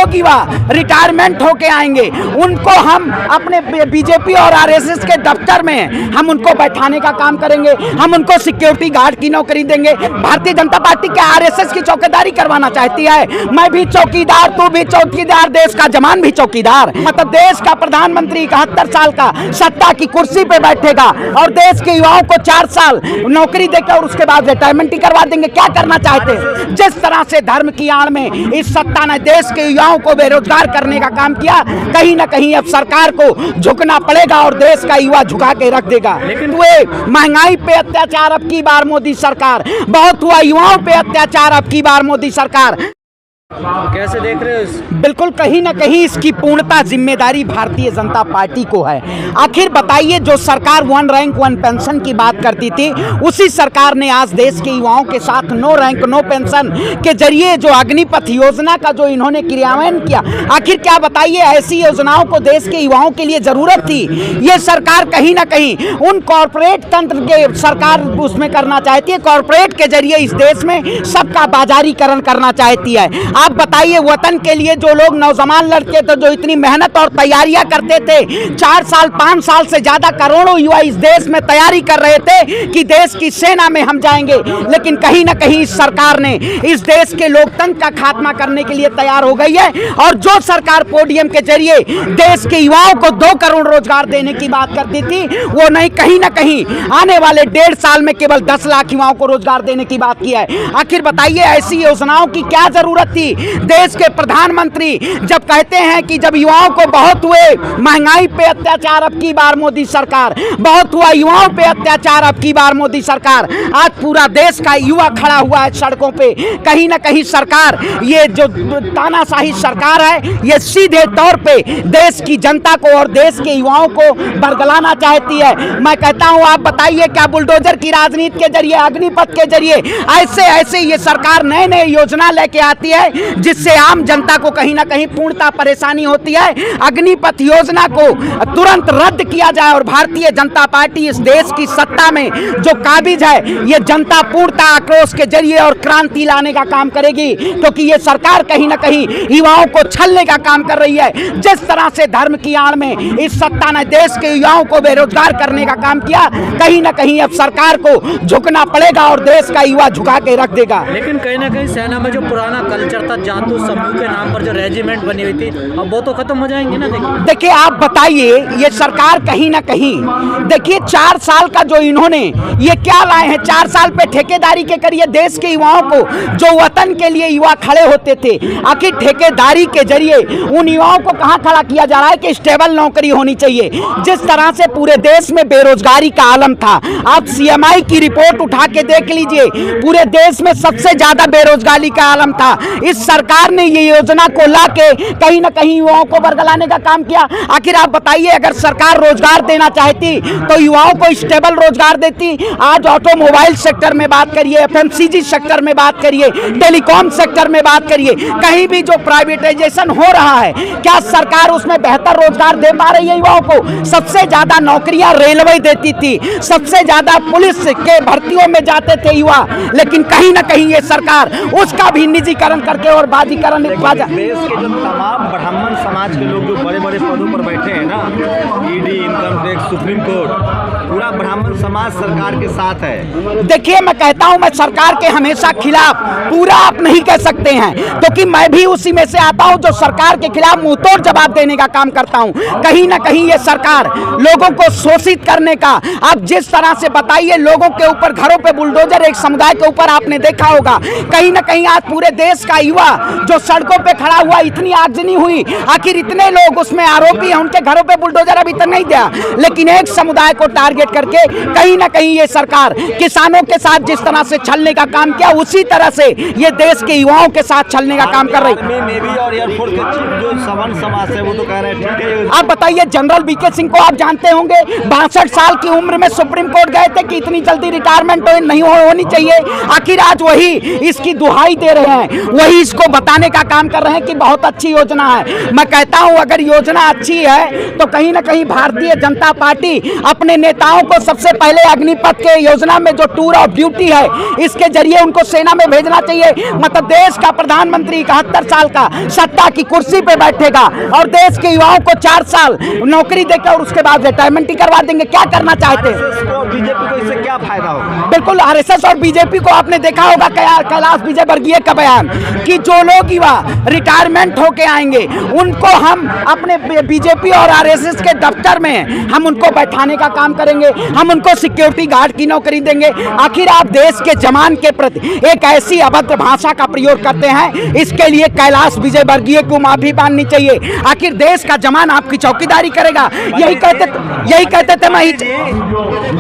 लोग युवा रिटायरमेंट होके आएंगे, उनको हम अपने बीजेपी और आरएसएस के दफ्तर में हम उनको बैठाने का काम करेंगे, हम उनको सिक्योरिटी गार्ड की नौकरी देंगे। भारतीय जनता पार्टी क्या आरएसएस की चौकीदारी करवाना चाहती है? मैं भी चौकीदार, तू भी चौकीदार, देश का जवान भी चौकीदार। मतलब देश का प्रधानमंत्री 71 साल का सत्ता की कुर्सी पे बैठेगा और देश के युवाओं को 4 साल नौकरी देकर और उसके बाद रिटायरमेंट ही करवा देंगे। क्या करना चाहते हैं? जिस तरह से धर्म की आड़ में इस सत्ता ने देश के युवाओं को बेरोजगार करने का काम किया, कहीं ना कहीं अब सरकार को झुकना पड़ेगा और देश का युवा झुका के रख देगा। लेकिन वे महंगाई पे अत्याचार अब की बार मोदी सरकार, बहुत हुआ युवाओं पे अत्याचार अब की बार मोदी सरकार। कैसे देख रहे हो? बिल्कुल कहीं ना कहीं इसकी पूर्णता जिम्मेदारी भारतीय जनता पार्टी को है। आखिर बताइए, जो सरकार 1 रैंक 1 पेंशन की बात करती थी, उसी सरकार ने आज देश के युवाओं के साथ 9 रैंक 9 पेंशन के जरिए जो अग्निपथ योजना का जो इन्होंने क्रियान्वयन किया, आखिर क्या बताइए, ऐसी योजनाओं को देश के युवाओं के लिए जरूरत थी? ये सरकार कहीं ना कहीं उन कॉरपोरेट तंत्र के सरकार उसमें करना चाहती है, कॉरपोरेट के जरिए इस देश में सबका बाजारीकरण करना चाहती है। आप बताइए, वतन के लिए जो लोग नौजवान लड़के थे, जो इतनी मेहनत और तैयारियां करते थे, 4 साल 5 साल से ज्यादा करोड़ों युवा इस देश में तैयारी कर रहे थे कि देश की सेना में हम जाएंगे, लेकिन कहीं ना कहीं इस सरकार ने इस देश के लोकतंत्र का खात्मा करने के लिए तैयार हो गई है। और जो सरकार पोडियम के जरिए देश के युवाओं को 2 करोड़ रोजगार देने की बात करती थी, वो नहीं, कहीं ना कहीं आने वाले 1.5 साल में केवल 10 लाख युवाओं को रोजगार देने की बात की है। आखिर बताइए, ऐसी योजनाओं की क्या जरूरत थी? देश के प्रधानमंत्री जब कहते हैं कि जब युवाओं को बहुत हुए महंगाई पे अत्याचार अब की बार मोदी सरकार, बहुत हुआ युवाओं पे अत्याचार अब की बार मोदी सरकार, आज पूरा देश का युवा खड़ा हुआ है सड़कों पे। कहीं ना कहीं सरकार, ये जो तानाशाही सरकार है, ये सीधे तौर पे देश की जनता को और देश के युवाओं को बरगलाना चाहती है। मैं कहता हूं, आप बताइए, क्या बुलडोजर की राजनीति के जरिए, अग्निपथ के जरिए ऐसे ऐसे ये सरकार नए नए योजना लेके आती है जिससे आम जनता को कहीं ना कहीं पूर्णता परेशानी होती है? अग्निपथ योजना को तुरंत रद्द किया जाए और भारतीय जनता पार्टी इस देश की सत्ता में जो काबिज है, ये जनता पूर्णता आक्रोश के जरिए और क्रांति लाने का काम करेगी, क्योंकि ये सरकार कहीं ना कहीं युवाओं को छलने का काम कर रही है। जिस तरह से धर्म की आड़ में इस सत्ता ने देश के युवाओं को बेरोजगार करने का काम किया, कहीं ना कहीं अब सरकार को झुकना पड़ेगा और देश का युवा झुका के रख देगा। लेकिन कहीं ना कहीं सेना में जो पुराना कल्चर था, जातू समूह के नाम पर जो रेजिमेंट बनी हुई थी, अब वो तो खत्म हो जाएंगे ना। देखिए, आप बताइए, ये सरकार कहीं ना कहीं, देखिए 4 साल का जो इन्होंने ये क्या लाए हैं, 4 साल पे ठेकेदारी के करिए देश के युवाओं को, जो वतन के लिए युवा खड़े होते थे, आखिर ठेकेदारी के जरिए उन युवाओं को कहां खड़ा किया जा रहा है कि स्टेबल नौकरी होनी चाहिए। जिस तरह से पूरे देश में बेरोजगारी का आलम था, आप सीएमआई की रिपोर्ट उठा के देख लीजिए, पूरे देश में सबसे ज्यादा बेरोजगारी का आलम था। इस सरकार ने ये योजना को लाके कहीं ना कहीं युवाओं को बरगलाने का काम किया। आखिर आप बताइए, अगर सरकार रोजगार देना चाहती तो युवाओं को स्टेबल रोजगार देती। आज ऑटोमोबाइल सेक्टर में बात करिए, एफएमसीजी सेक्टर में बात करिए, टेलीकॉम सेक्टर में बात करिए, कहीं भी जो प्राइवेटाइजेशन हो रहा है, क्या सरकार उसमें बेहतर रोजगार दे पा रही है युवाओं को? सबसे ज्यादा नौकरियां रेलवे देती थी, सबसे ज्यादा पुलिस के भर्तियों में जाते थे युवा, लेकिन कहीं ना कहीं ये सरकार उसका भी निजीकरण करके और बाजीकरण देश के जो तमाम ब्राह्मण समाज के लोग जो बड़े बड़े पदों पर बैठे हैं ना, ED, income tax, supreme court, पूरा ब्राह्मण समाज सरकार के साथ है। देखिए, मैं कहता हूं, मैं सरकार के हमेशा खिलाफ, पूरा आप नहीं कह सकते हैं, क्योंकि मैं भी उसी में से आता हूं जो सरकार के खिलाफ मुंहतोड़ जवाब देने का काम करता हूं। कहीं ना कहीं ये सरकार लोगों को शोषित करने का, आप जिस तरह से बताइए, लोगों के ऊपर घरों पे बुलडोजर, एक समुदाय के ऊपर आपने देखा होगा, कहीं ना कहीं आज पूरे देश का युवा जो सड़कों पे खड़ा हुआ, इतनी आगजनी हुई, आखिर इतने लोग उसमें आरोपी हैं, उनके घरों पे बुलडोजर अभी तक नहीं दिया, लेकिन एक समुदाय को टारगेट करके कहीं ना कहीं ये सरकार किसानों के साथ जिस तरह से छलने का काम किया, उसी तरह से ये देश के युवाओं के साथ छलने का काम कर रही है। नेवी और एयरफोर्स के चीफ जो सवर्ण समाज है, वो तो कह रहे हैं ठीक है। आप बताइए, जनरल वीके सिंह को आप जानते होंगे, 62 साल की उम्र में सुप्रीम कोर्ट गए थे कि इतनी जल्दी रिटायरमेंट नहीं होनी चाहिए। आखिर आज वही इसकी दुहाई दे रहे हैं, वही 20 को बताने का काम कर रहे हैं कि बहुत अच्छी योजना है। मैं कहता हूं अगर योजना अच्छी है तो कहीं ना कहीं भारतीय जनता पार्टी अपने नेताओं को सबसे पहले अग्निपथ के योजना में जो टूर ऑफ ड्यूटी है इसके जरिए उनको सेना में भेजना चाहिए। मतलब देश का प्रधानमंत्री 71 साल का सत्ता की कुर्सी पे बैठेगा और देश के युवाओं को 4 साल नौकरी देकर और उसके बाद रिटायरमेंट ही करवा देंगे। क्या करना चाहते हैं? बीजेपी को इससे क्या फायदा होगा? बिल्कुल, आरएसएस और बीजेपी को आपने देखा होगा कैलाश विजयवर्गीय का बयान कि जो लोग युवा रिटायरमेंट होके आएंगे उनको हम अपने बीजेपी और आरएसएस के दफ्तर में हम उनको बैठाने का काम करेंगे, हम उनको सिक्योरिटी गार्ड की नौकरी देंगे। आखिर आप देश के जवान के प्रति एक ऐसी अभद्र भाषा का प्रयोग करते हैं, इसके लिए कैलाश विजयवर्गीय को माफी मांगनी चाहिए। आखिर देश का जवान आपकी चौकीदारी करेगा? यही कहते थे मैं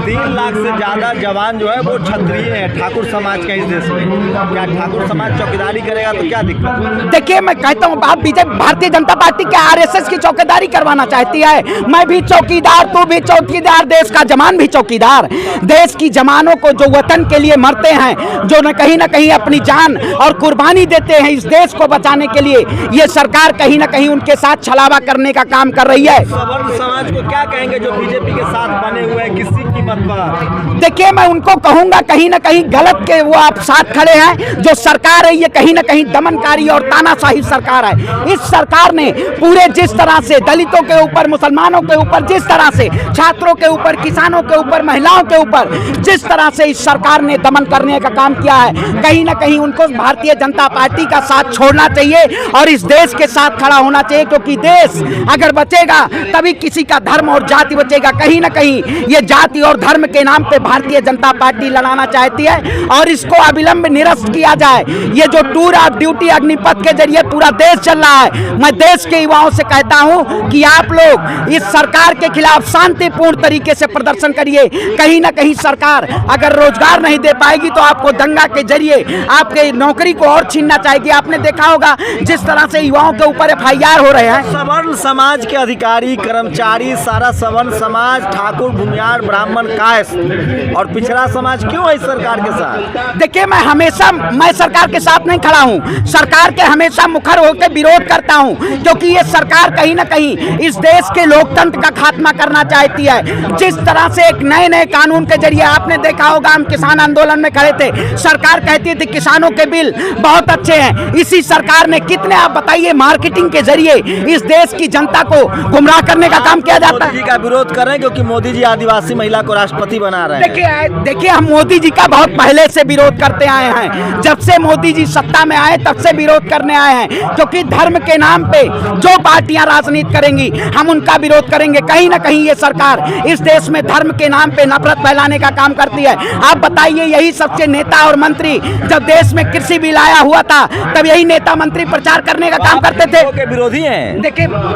3 लाख से ज्यादा जवान जो है वो क्षत्रिय है, ठाकुर समाज का इस देश में। क्या ठाकुर समाज चौकीदारी करेगा तो क्या दिक्कत? देखिए मैं कहता हूँ आप भारतीय जनता पार्टी क्या आरएसएस की चौकीदारी करवाना चाहती है? मैं भी चौकीदार, तू भी चौकीदार, देश का जवान भी चौकीदार। देश की जवानों को जो वतन के लिए मरते हैं, जो न कहीं अपनी जान और कुर्बानी देते हैं इस देश को बचाने के लिए, ये सरकार कहीं ना कहीं उनके साथ छलावा करने का काम कर रही है। सवर्ण समाज को क्या कहेंगे जो बीजेपी के साथ बने हुए हैं किसी कीमत पर? देखिए मैं उनको कहूंगा कहीं ना कहीं गलत के वो आप साथ खड़े हैं। जो सरकार है ये कहीं ना कहीं दमनकारी और तानाशाही सरकार है। इस सरकार ने पूरे जिस तरह से दलितों के ऊपर, मुसलमानों के ऊपर, जिस तरह से छात्रों के ऊपर, किसानों के ऊपर, महिलाओं के ऊपर जिस तरह से इस सरकार ने दमन करने का काम किया है, कहीं ना कहीं उनको भारतीय जनता पार्टी का साथ छोड़ना चाहिए और इस देश के साथ खड़ा होना चाहिए, क्योंकि देश अगर बचेगा तभी किसी का धर्म और जाति बचेगा। कहीं ना कहीं ये जाति और धर्म के नाम पे भारतीय जनता पार्टी लड़ाना चाहती है और इसको अविलंब निरस्त किया जाए। ये जो टूर ऑफ ड्यूटी अग्निपथ के जरिए पूरा देश चल रहा है, मैं देश के युवाओं से कहता हूं कि आप लोग इस सरकार के खिलाफ शांतिपूर्ण तरीके से प्रदर्शन करिए। कहीं ना कहीं सरकार अगर रोजगार नहीं दे पाएगी तो आपको दंगा के जरिए आपके नौकरी को और छीनना चाहेगी। आपने देखा होगा जिस तरह से युवाओं के ऊपर FIR हो रहे हैं। सवर्ण समाज के अधिकारी, कर्मचारी, सारा सवर्ण समाज, ठाकुर, भूमियार, ब्राह्मण, कायस्थ और पिछड़ा समाज क्यों है इस सरकार के साथ? देखिए मैं सरकार के साथ नहीं खड़ा हूं, सरकार के हमेशा मुखर होकर विरोध करता हूं, क्योंकि ये सरकार कहीं ना कहीं इस देश के लोकतंत्र का खात्मा करना चाहती है। जिस तरह से एक नए कानून के जरिए आपने देखा होगा, हम किसान आंदोलन में खड़े थे, सरकार कहती थी किसानों के बिल बहुत अच्छे हैं। इसी सरकार ने कितने, आप बताइए, मार्केटिंग के जरिए इस देश की जनता को गुमराह करने का काम किया जाता है। मोदी जी का विरोध कर रहे हैं क्योंकि मोदी जी आदिवासी महिला को राष्ट्रपति बना रहे हैं। देखिए हम मोदी जी का बहुत पहले से विरोध करते आए हैं। जब से मोदी जी सत्ता में आए तब से विरोध करने आए हैं, क्योंकि धर्म के नाम पे जो पार्टियां राजनीति करेंगी हम उनका विरोध करेंगे। कहीं ना कहीं ये सरकार इस देश में धर्म के नाम पे नफरत फैलाने का काम करती है। आप बताइए, यही सबसे नेता और मंत्री जब देश में कृषि बिल आया हुआ था तब यही नेता मंत्री प्रचार करने का काम करते थे। विरोधी हैं।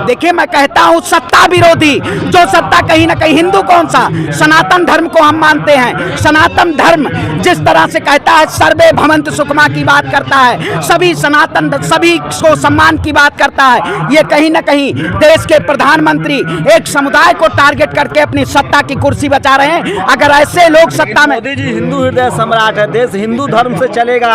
देखिए मैं कहता हूं सत्ता विरोधी, जो सत्ता कहीं ना कहीं हिंदू कौन सा, सनातन धर्म को हम मानते हैं। सनातन धर्म जिस तरह से कहता है सर्वे भवन्तु सुखमा की बात करता है, सभी सनातन सभी को सम्मान की बात करता है, ये कहीं ना कहीं देश के प्रधानमंत्री एक समुदाय को टारगेट करके अपनी सत्ता की कुर्सी बचा रहे हैं। अगर ऐसे लोग सत्ता में, मोदी जी हिंदू हृदय सम्राट है, देश हिंदू धर्म से चलेगा।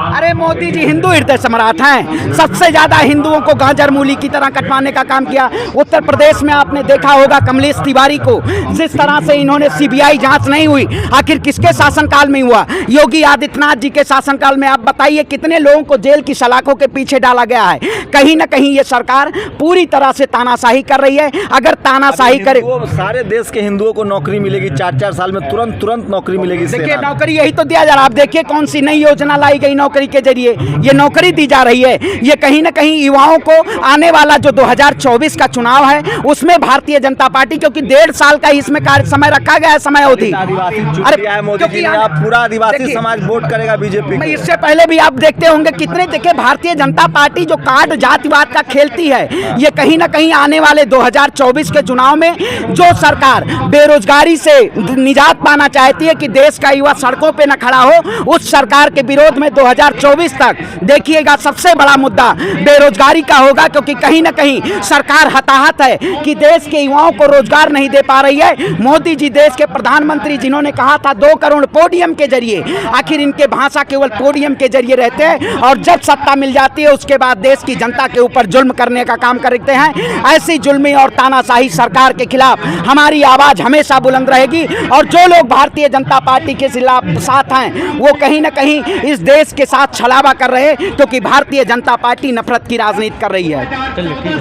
अरे मोदी जी हिंदू हृदय सम्राट हैं, सबसे ज्यादा हिंदुओं को गाजर मूली की तरह कटवाने का काम किया। उत्तर प्रदेश में आपने देखा होगा कमलेश तिवारी को जिस तरह से इन्होंने CBI जांच नहीं हुई, आखिर किसके शासनकाल में हुआ? योगी आदित्यनाथ जी के शासनकाल में। आप बताइए कितने लोगों को जेल की सलाखों के पीछे डाला गया है। कहीं ना कहीं ये सरकार पूरी तरह से तानाशाही कर रही है। अगर तानाशाही करे, सारे देश के हिंदुओं को नौकरी मिलेगी 4-4 साल में, तुरंत नौकरी मिलेगी। देखिए नौकरी यही तो दिया जा रहा है। आप देखिए कौन सी नई योजना लाई गई नौकरी के जरिए, ये नौकरी दी जा रही है। ये कहीं ना कहीं युवाओं को आने वाला जो 2024 का चुनाव है उसमें भारतीय जनता पार्टी, क्योंकि 1.5 साल का इसमें कार्य समय रखा गया है, समय अवधि। अरे मोदी जी ने पूरा आदिवासी समाज वोट करेगा बीजेपी। इससे पहले भी आप देखते होंगे कितने, देखिए भारतीय जनता पार्टी जो कार्ड जातिवाद का खेलती है, ये कहीं ना कहीं आने वाले 2024 के चुनाव में जो सरकार बेरोजगारी से निजात पाना चाहती है कि देश का युवा सड़कों पे न खड़ा हो, उस सरकार के विरोध में 2024 तक देखिएगा सबसे बड़ा मुद्दा बेरोजगारी का होगा, क्योंकि कहीं ना कहीं सरकार हताहत है कि देश के युवाओं को रोजगार नहीं दे पा रही है। मोदी जी देश देश के प्रधानमंत्री जिन्होंने कहा था 2 करोड़ पोडियम के जरिए, आखिर इनके भाषा केवल पोडियम के जरिए रहते हैं और जब सत्ता मिल जाती है उसके बाद देश की जनता के ऊपर जुल्म करने का काम करते हैं। ऐसी जुल्मी और तानाशाही सरकार के खिलाफ हमारी आवाज हमेशा बुलंद रहेगी और जो लोग भारतीय जनता पार्टी के साथ हैं वो कहीं ना कहीं इस देश के साथ छलावा कर रहे हैं, क्योंकि भारतीय जनता पार्टी नफरत की राजनीति कर रही है।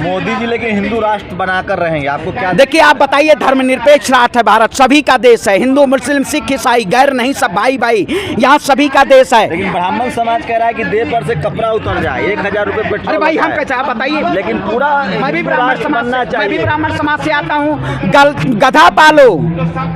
मोदी जी लेकिन हिंदू राष्ट्र बनाकर रहेंगे, आपको क्या? देखिए, आप बताइए, धर्मनिरपेक्ष राष्ट्र है भारत, सभी का देश है, हिंदू मुस्लिम सिख ईसाई गैर नहीं, सब भाई भाई, यहाँ सभी का देश है। लेकिन ब्राह्मण समाज कह रहा है कि देह पर से कपड़ा उतर जाए, 1000 रुपए पेट्रोल। अरे भाई, हम कैसे, आप बताइए। लेकिन पूरा मैं भी ब्राह्मण समाज से आता हूँ। गधा पालो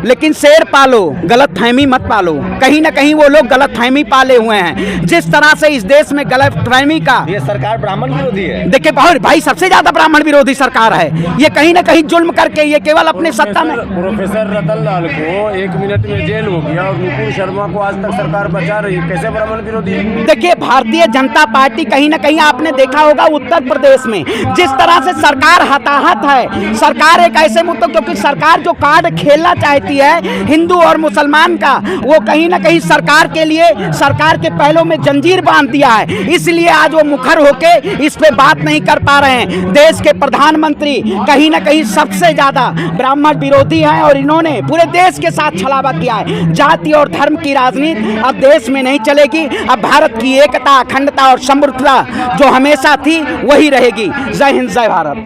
लेकिन शेर पालो, गलतफहमी मत पालो। कहीं ना कहीं वो लोग गलतफहमी पाले हुए हैं। जिस तरह से इस देश में गलतफहमी का, ये सरकार ब्राह्मण विरोधी है। देखिए भाई, सबसे ज्यादा ब्राह्मण विरोधी सरकार है ये। कहीं ना कहीं जुल्म करके ये केवल अपने सत्ता में, प्रोफेसर रतन लाल को 1 मिनट में जेल हो गया और नुपुर शर्मा को आज तक सरकार बचा रही है, कैसे ब्राह्मण विरोधी है? देखिए, भारतीय जनता पार्टी कहीं ना कहीं आपने देखा होगा उत्तर प्रदेश में जिस तरह से सरकार हताहत है। सरकार एक ऐसे मुद्दों, क्योंकि सरकार जो कार्ड खेलना चाहती है हिंदू और मुसलमान का, वो कहीं ना कहीं सरकार के लिए, सरकार के पहलों में जंजीर बांध दिया है। इसलिए आज वो मुखर होके इस पे बात नहीं कर पा रहे हैं। देश के प्रधानमंत्री कहीं ना कहीं सबसे ज्यादा ब्राह्मण विरोधी हैं और इन्होंने पूरे देश के साथ छलावा किया है। जाति और धर्म की राजनीति अब देश में नहीं चलेगी। अब भारत की एकता, अखंडता और समृद्धता जो हमेशा थी वही रहेगी। जय हिंद, जय भारत।